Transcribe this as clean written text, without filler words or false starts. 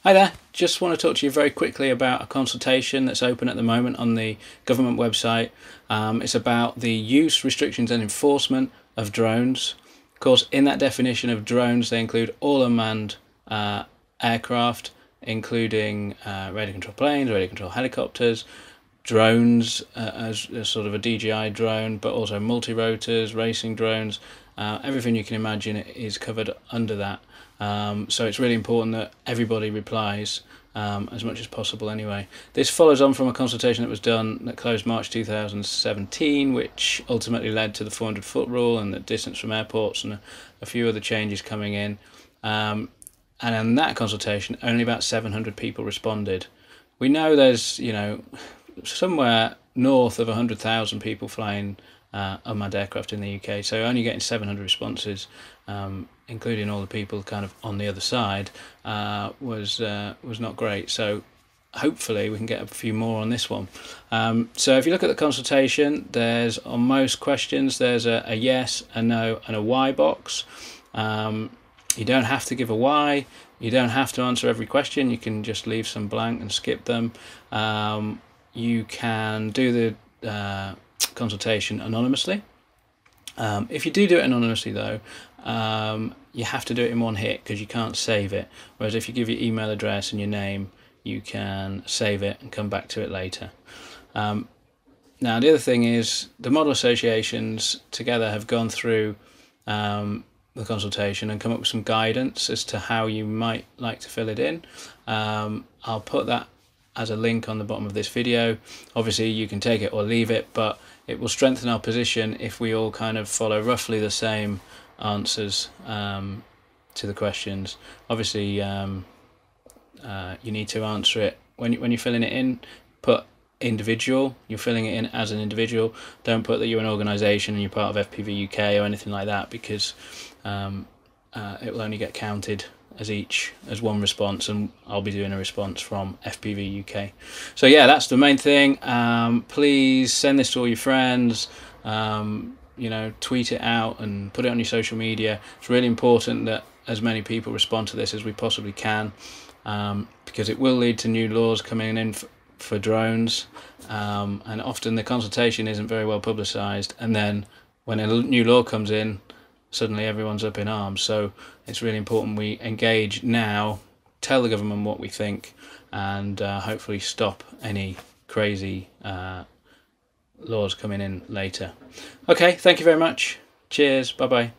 Hi there, just want to talk to you very quickly about a consultation that's open at the moment on the government website. It's about the use, restrictions and enforcement of drones. Of course, in that definition of drones, they include all unmanned aircraft, including radio control planes, radio control helicopters, drones as sort of a DJI drone, but also multi-rotors, racing drones. Everything you can imagine is covered under that. So it's really important that everybody replies as much as possible anyway. This follows on from a consultation that was done that closed March 2017, which ultimately led to the 400-foot rule and the distance from airports and a few other changes coming in. And in that consultation, only about 700 people responded. We know there's, somewhere north of 100,000 people flying unmanned aircraft in the UK, so only getting 700 responses, including all the people kind of on the other side, was not great. So hopefully we can get a few more on this one. So if you look at the consultation, there's on most questions there's a yes, a no and a why box. You don't have to give a why, you don't have to answer every question, you can just leave some blank and skip them. You can do the consultation anonymously. If you do it anonymously though, you have to do it in one hit because you can't save it, whereas if you give your email address and your name, you can save it and come back to it later. Now the other thing is the model associations together have gone through the consultation and come up with some guidance as to how you might like to fill it in. I'll put that as a link on the bottom of this video. Obviously you can take it or leave it, but it will strengthen our position if we all kind of follow roughly the same answers to the questions. Obviously you need to answer it when you're filling it in. Put individual, you're filling it in as an individual. Don't put that you're an organisation and you're part of FPV UK or anything like that, because it will only get counted as one response, and I'll be doing a response from FPV UK. So yeah, that's the main thing. Please send this to all your friends, tweet it out and put it on your social media. It's really important that as many people respond to this as we possibly can, because it will lead to new laws coming in for drones, and often the consultation isn't very well publicised, and then when a new law comes in, suddenly everyone's up in arms. So it's really important we engage now, tell the government what we think, and hopefully stop any crazy laws coming in later. Okay, thank you very much. Cheers, bye bye.